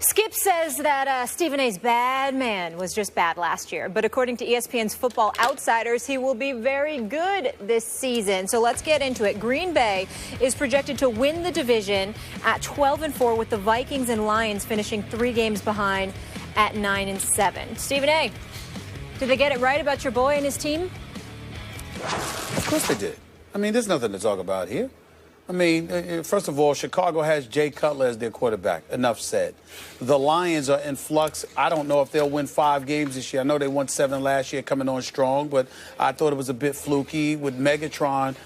Skip says that Stephen A's bad man was just bad last year. But according to ESPN's Football Outsiders, he will be very good this season. So let's get into it. Green Bay is projected to win the division at 12-4, with the Vikings and Lions finishing 3 games behind at 9-7. Stephen A., did they get it right about your boy and his team? Of course they did. I mean, there's nothing to talk about here. I mean, first of all, Chicago has Jay Cutler as their quarterback. Enough said. The Lions are in flux. I don't know if they'll win 5 games this year. I know they won 7 last year, coming on strong, but I thought it was a bit fluky with Megatron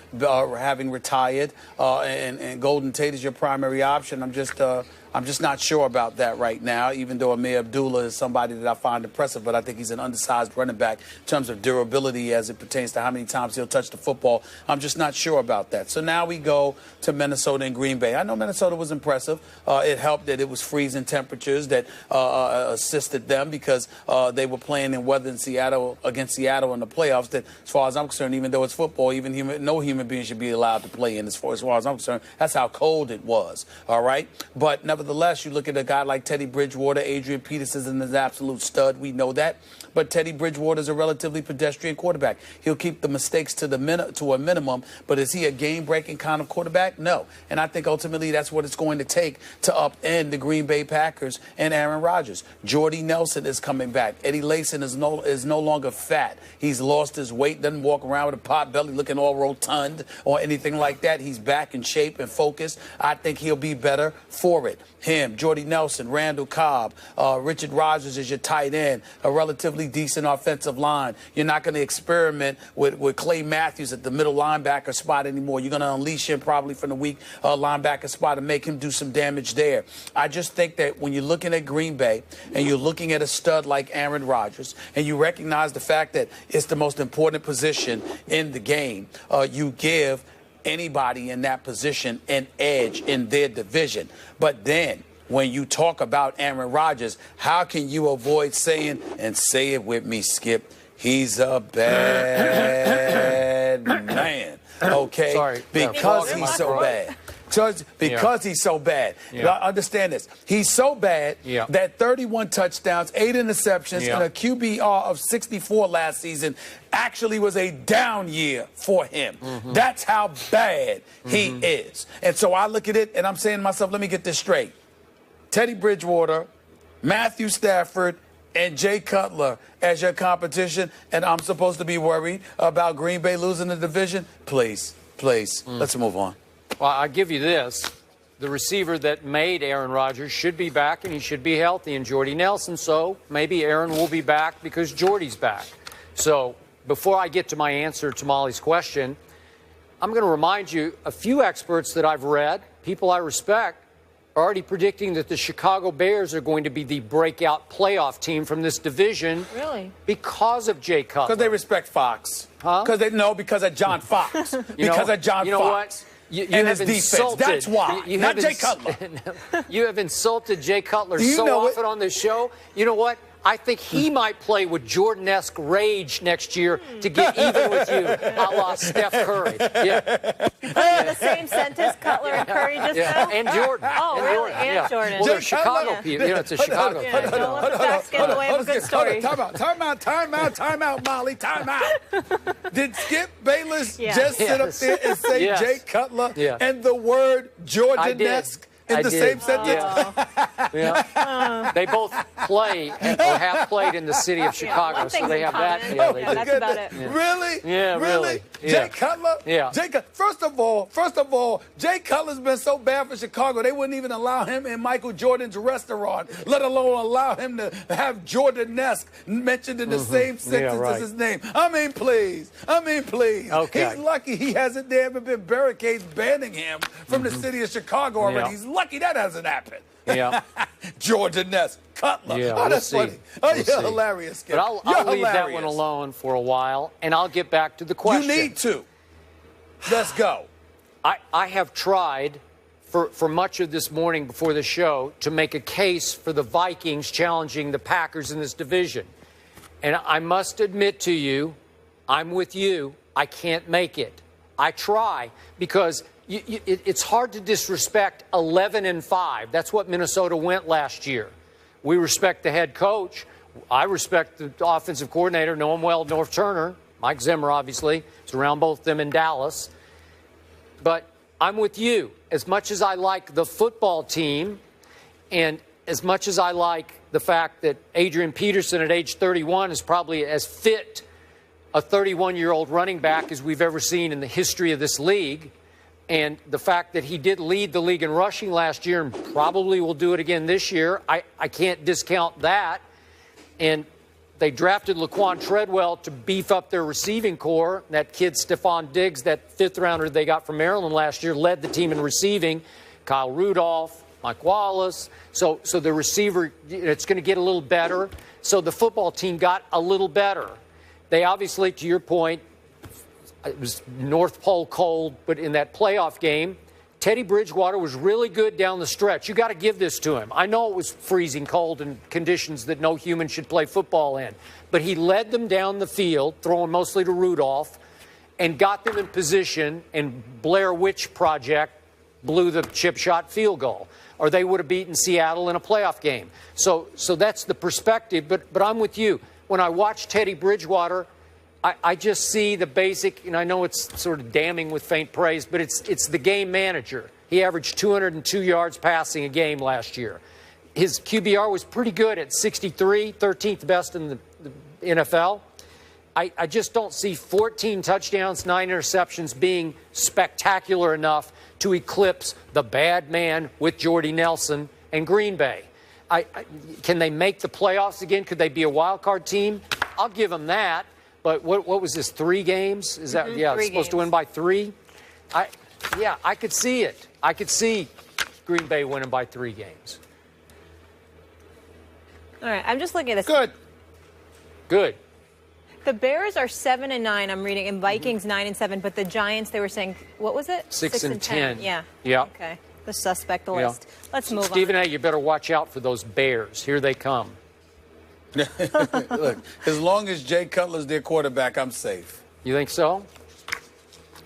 having retired and Golden Tate is your primary option. I'm just not sure about that right now, even though Amir Abdullah is somebody that I find impressive, but I think he's an undersized running back in terms of durability as it pertains to how many times he'll touch the football. I'm just not sure about that. So now we go to Minnesota and Green Bay. I know Minnesota was impressive. It helped that it was freezing temperatures that assisted them because they were playing in weather in Seattle against Seattle in the playoffs that, as far as I'm concerned, even though it's football, no human being should be allowed to play in as far as I'm concerned. That's how cold it was, all right? But nevertheless, you look at a guy like Teddy Bridgewater. Adrian Peterson is an absolute stud. We know that. But Teddy Bridgewater is a relatively pedestrian quarterback. He'll keep the mistakes to a minimum, but is he a game-breaking kind of quarterback? No. And I think ultimately that's what it's going to take to upend the Green Bay Packers and Aaron Rodgers. Jordy Nelson is coming back. Eddie Lacy is no longer fat. He's lost his weight, doesn't walk around with a pot belly looking all rotund or anything like that. He's back in shape and focused. I think he'll be better for it. Him, Jordy Nelson, Randall Cobb, Richard Rodgers is your tight end, a relatively decent offensive line. You're not going to experiment with Clay Matthews at the middle linebacker spot anymore. You're going to unleash him probably from the weak linebacker spot and make him do some damage there. I just think that when you're looking at Green Bay and you're looking at a stud like Aaron Rodgers and you recognize the fact that it's the most important position in the game, you give anybody in that position an edge in their division. But then when you talk about Aaron Rodgers, how can you avoid saying, and say it with me, Skip, he's a bad man, okay? Sorry. Because he's so bad. Because he's so bad. Now, understand this. He's so bad that 31 touchdowns, 8 interceptions, and a QBR of 64 last season actually was a down year for him. That's how bad he is. And so I look at it and I'm saying to myself, let me get this straight. Teddy Bridgewater, Matthew Stafford, and Jay Cutler as your competition, and I'm supposed to be worried about Green Bay losing the division? Please, let's move on. Well, I'll give you this. The receiver that made Aaron Rodgers should be back, and he should be healthy, and Jordy Nelson. So maybe Aaron will be back because Jordy's back. So before I get to my answer to Molly's question, I'm going to remind you, a few experts that I've read, people I respect, are already predicting that the Chicago Bears are going to be the breakout playoff team from this division. Really? Because of Jay Cutler. Because they respect Fox. Huh? Because of John Fox. Because of John Fox. You know what? You and have his defense. Insulted. That's why. Not Jay Cutler. You have insulted Jay Cutler so often on this show. You know what? I think he might play with Jordan-esque rage next year to get even with you, a la Steph Curry. Yeah. You put in the same sentence, Cutler and Curry just now? And Jordan. Oh, and really? Jordan. And Jordan. Well, they're Chicago people. You know, it's a Chicago Yeah, don't let the facts get in the way of a good story. Time out, Molly, time out. Did Skip Bayless just sit up there and say Jay Cutler and the word Jordan-esque? In the same sentence? They both play or have played in the city of Chicago, so they have that. That's about it. Really? Yeah, really. Jay Cutler? Yeah. First of all, Jay Cutler's been so bad for Chicago, they wouldn't even allow him in Michael Jordan's restaurant, let alone allow him to have Jordan-esque mentioned in the same sentence as his name. I mean, please. Okay. He's lucky there haven't been barricades banning him from the city of Chicago already. He's lucky that hasn't happened. Yeah. Jordan-esque, Cutler. Yeah, that's funny. You're hilarious, Skip. But I'll leave that one alone for a while, and I'll get back to the question. You need to. Let's go. I have tried for much of this morning before the show to make a case for the Vikings challenging the Packers in this division. And I must admit to you, I'm with you. I can't make it. I try because it's hard to disrespect 11-5. That's what Minnesota went last year. We respect the head coach. I respect the offensive coordinator, know him well, North Turner, Mike Zimmer, obviously. It's around both of them in Dallas. But I'm with you. As much as I like the football team and as much as I like the fact that Adrian Peterson at age 31 is probably as fit a 31-year-old running back as we've ever seen in the history of this league, and the fact that he did lead the league in rushing last year and probably will do it again this year, I can't discount that. And they drafted Laquan Treadwell to beef up their receiving core. That kid, Stephon Diggs, that fifth-rounder they got from Maryland last year, led the team in receiving. Kyle Rudolph, Mike Wallace. So the receiver, it's going to get a little better. So the football team got a little better. They obviously, to your point, it was North Pole cold, but in that playoff game, Teddy Bridgewater was really good down the stretch. You got to give this to him. I know it was freezing cold and conditions that no human should play football in, but he led them down the field, throwing mostly to Rudolph, and got them in position, and Blair Witch Project blew the chip shot field goal, or they would have beaten Seattle in a playoff game. So that's the perspective, but I'm with you. When I watch Teddy Bridgewater, I just see the basic, and I know it's sort of damning with faint praise, but it's the game manager. He averaged 202 yards passing a game last year. His QBR was pretty good at 63, 13th best in the NFL. I just don't see 14 touchdowns, 9 interceptions being spectacular enough to eclipse the bad man with Jordy Nelson and Green Bay. Can they make the playoffs again? Could they be a wild card team? I'll give them that. But what was this, 3 games? Is that, yeah, it's supposed to win by 3? I could see it. I could see Green Bay winning by 3 games. All right, I'm just looking at this. Good. The Bears are 7-9, I'm reading, and Vikings 9-7, but the Giants, they were saying, what was it? 6-10. Yeah. Yeah. Okay. The suspect list. Let's move Stephen on. A., you better watch out for those Bears. Here they come. Look, as long as Jay Cutler's their quarterback, I'm safe. You think so?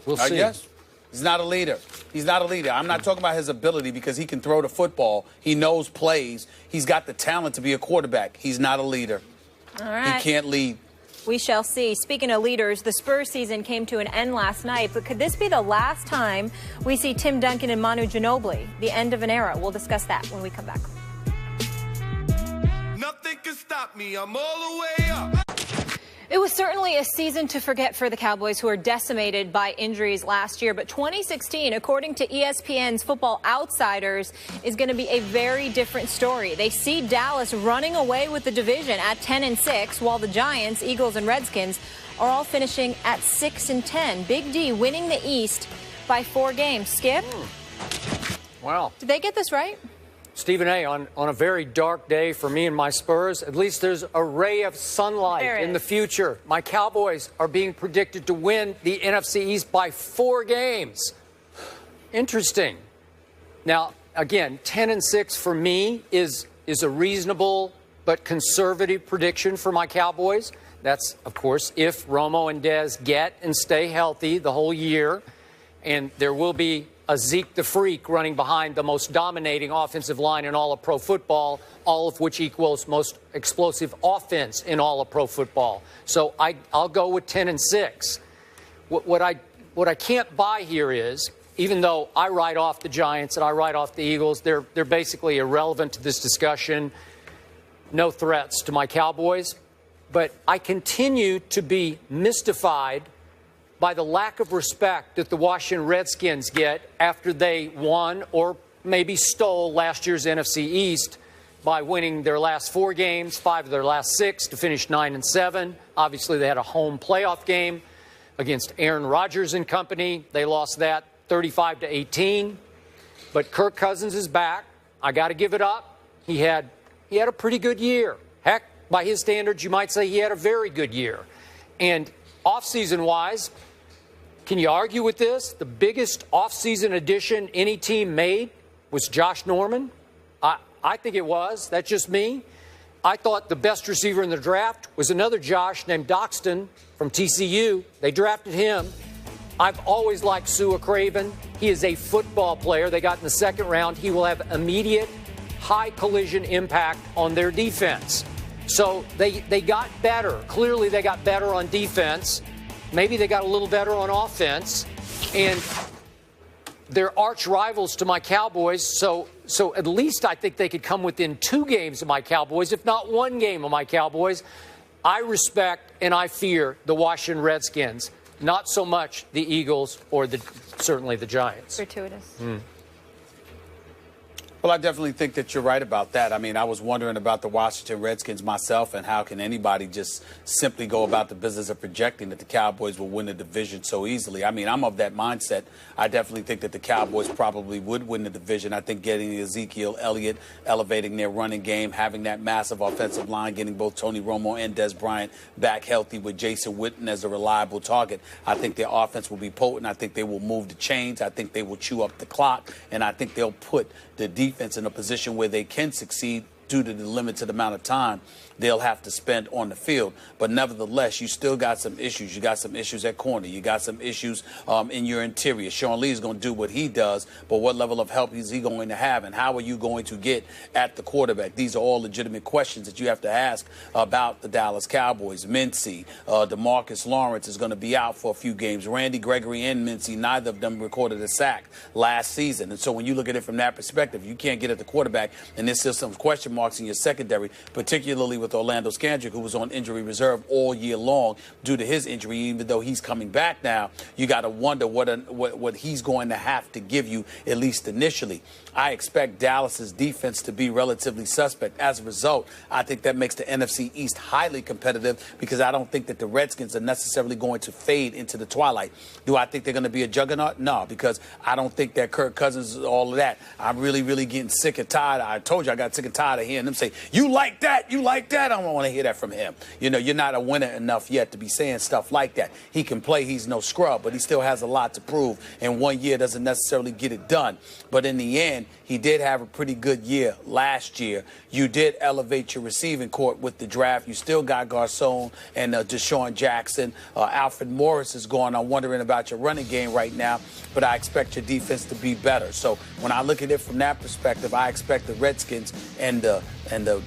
We'll see. Yes. He's not a leader. He's not a leader. I'm not talking about his ability because he can throw the football. He knows plays. He's got the talent to be a quarterback. He's not a leader. All right. He can't lead. We shall see. Speaking of leaders, the Spurs season came to an end last night, but could this be the last time we see Tim Duncan and Manu Ginobili, the end of an era? We'll discuss that when we come back. Nothing can stop me. I'm all the way up. It was certainly a season to forget for the Cowboys, who were decimated by injuries last year. But 2016, according to ESPN's Football Outsiders, is going to be a very different story. They see Dallas running away with the division at 10-6, while the Giants, Eagles, and Redskins are all finishing at 6-10. Big D winning the East by 4 games. Skip? Wow. Did they get this right? Stephen A., on a very dark day for me and my Spurs, at least there's a ray of sunlight in the future. My Cowboys are being predicted to win the NFC East by 4 games. Interesting. Now, again, 10-6 for me is a reasonable but conservative prediction for my Cowboys. That's, of course, if Romo and Dez get and stay healthy the whole year. And there will be a Zeke the Freak running behind the most dominating offensive line in all of pro football, all of which equals most explosive offense in all of pro football. So I'll go with 10-6. What I can't buy here is, even though I write off the Giants and I write off the Eagles, they're basically irrelevant to this discussion. No threats to my Cowboys. But I continue to be mystified by the lack of respect that the Washington Redskins get after they won or maybe stole last year's NFC East by winning their last 4 games, 5 of their last 6 to finish 9-7. Obviously, they had a home playoff game against Aaron Rodgers and company. They lost that 35-18. But Kirk Cousins is back. I got to give it up. He had a pretty good year. Heck, by his standards, you might say he had a very good year. And offseason-wise, can you argue with this? The biggest offseason addition any team made was Josh Norman. I think it was. That's just me. I thought the best receiver in the draft was another Josh named Doxton from TCU. They drafted him. I've always liked Sua Craven. He is a football player. They got in the 2nd round. He will have immediate high collision impact on their defense. So they got better. Clearly, they got better on defense. Maybe they got a little better on offense. And they're arch rivals to my Cowboys. So at least I think they could come within 2 games of my Cowboys, if not 1 game of my Cowboys. I respect and I fear the Washington Redskins, not so much the Eagles or certainly the Giants. Gratuitous. Well, I definitely think that you're right about that. I mean, I was wondering about the Washington Redskins myself, and how can anybody just simply go about the business of projecting that the Cowboys will win the division so easily? I mean, I'm of that mindset. I definitely think that the Cowboys probably would win the division. I think getting Ezekiel Elliott, elevating their running game, having that massive offensive line, getting both Tony Romo and Des Bryant back healthy with Jason Witten as a reliable target. I think their offense will be potent. I think they will move the chains. I think they will chew up the clock, and I think they'll put the defense in a position where they can succeed due to the limited amount of time they'll have to spend on the field. But nevertheless, you still got some issues. You got some issues at corner. You got some issues in your interior. Sean Lee is going to do what he does, but what level of help is he going to have, and how are you going to get at the quarterback? These are all legitimate questions that you have to ask about the Dallas Cowboys. Mincy, DeMarcus Lawrence is going to be out for a few games. Randy Gregory and Mincy, neither of them recorded a sack last season. And so when you look at it from that perspective, you can't get at the quarterback, and there's still some question marks in your secondary, particularly with Orlando Scandrick, who was on injury reserve all year long due to his injury. Even though he's coming back now, you got to wonder what he's going to have to give you, at least initially. I expect Dallas's defense to be relatively suspect. As a result, I think that makes the NFC East highly competitive, because I don't think that the Redskins are necessarily going to fade into the twilight. Do I think they're going to be a juggernaut? No, because I don't think that Kirk Cousins is all of that. I'm really, really getting sick and tired. I told you I got sick and tired of hearing them say, you like that, you like that. I don't want to hear that from him. You know, you're not a winner enough yet to be saying stuff like that. He can play. He's no scrub, but he still has a lot to prove. And 1 year doesn't necessarily get it done. But in the end, he did have a pretty good year last year. You did elevate your receiving court with the draft. You still got Garcon and Deshaun Jackson. Alfred Morris is gone. I'm wondering about your running game right now, but I expect your defense to be better. So when I look at it from that perspective, I expect the Redskins and the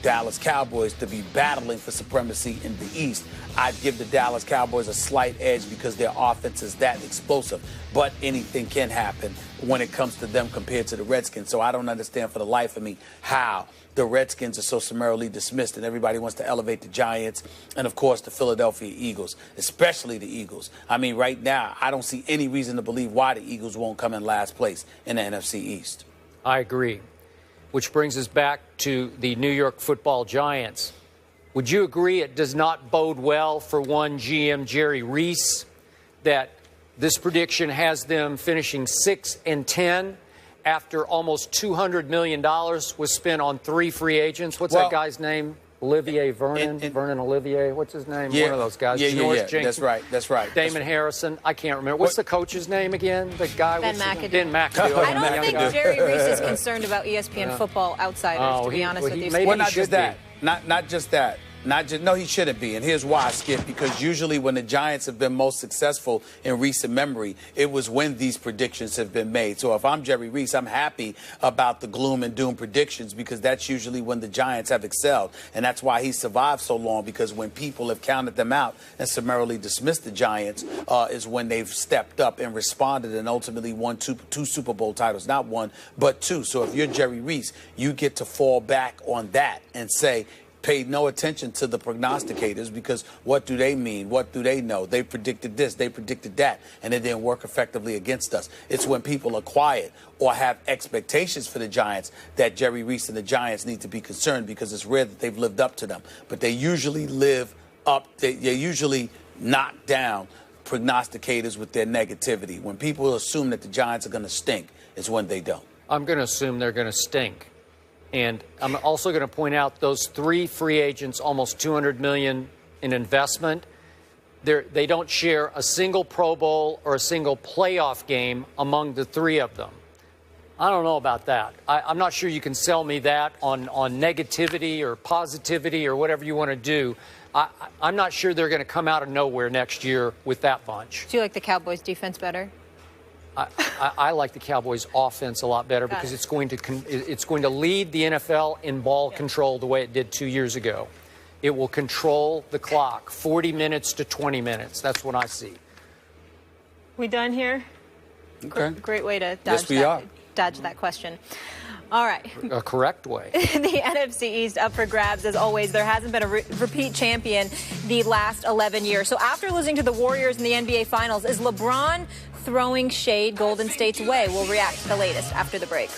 Dallas Cowboys to be battling for supremacy in the East. I'd give the Dallas Cowboys a slight edge because their offense is that explosive. But anything can happen when it comes to them compared to the Redskins. So I don't understand for the life of me how the Redskins are so summarily dismissed, and everybody wants to elevate the Giants and, of course, the Philadelphia Eagles, especially the Eagles. I mean, right now, I don't see any reason to believe why the Eagles won't come in last place in the NFC East. I agree. Which brings us back to the New York Football Giants. Would you agree it does not bode well for one GM, Jerry Reese, that this prediction has them finishing 6-10 after almost $200 million was spent on 3 free agents? What's that guy's name? Olivier Vernon? Vernon Olivier? What's his name? Yeah, one of those guys. Yeah. Jenkins, That's right. Damon Harrison. I can't remember. What's the coach's name again? The guy. Ben McAdoo. Ben McAdoo. I don't think Jerry Reese is concerned about ESPN Football Outsiders, to be honest with you. Maybe not just that. Not just that. No, he shouldn't be. And here's why, Skip, because usually when the Giants have been most successful in recent memory, it was when these predictions have been made. So if I'm Jerry Reese, I'm happy about the gloom and doom predictions, because that's usually when the Giants have excelled. And that's why he survived so long, because when people have counted them out and summarily dismissed the Giants is when they've stepped up and responded and ultimately won two Super Bowl titles. Not one, but 2. So if you're Jerry Reese, you get to fall back on that and say, paid no attention to the prognosticators, because what do they mean? What do they know? They predicted this, they predicted that, and it didn't work effectively against us. It's when people are quiet or have expectations for the Giants that Jerry Reese and the Giants need to be concerned, because it's rare that they've lived up to them. But they usually live up, they usually knock down prognosticators with their negativity. When people assume that the Giants are going to stink, it's when they don't. I'm going to assume they're going to stink. And I'm also going to point out those 3 free agents, almost $200 million in investment. They don't share a single Pro Bowl or a single playoff game among the 3 of them. I don't know about that. I'm not sure you can sell me that on negativity or positivity or whatever you want to do. I'm not sure they're going to come out of nowhere next year with that bunch. Do you like the Cowboys' defense better? I like the Cowboys' offense a lot better because it's going to lead the NFL in ball control the way it did 2 years ago. It will control the clock, 40 minutes to 20 minutes. That's what I see. We done here? Okay. Great way to Yes, we are. dodge that question. All right. A correct way. The NFC East up for grabs as always. There hasn't been a repeat champion the last 11 years. So after losing to the Warriors in the NBA Finals, is LeBron throwing shade Golden State's way? We'll react to the latest after the break.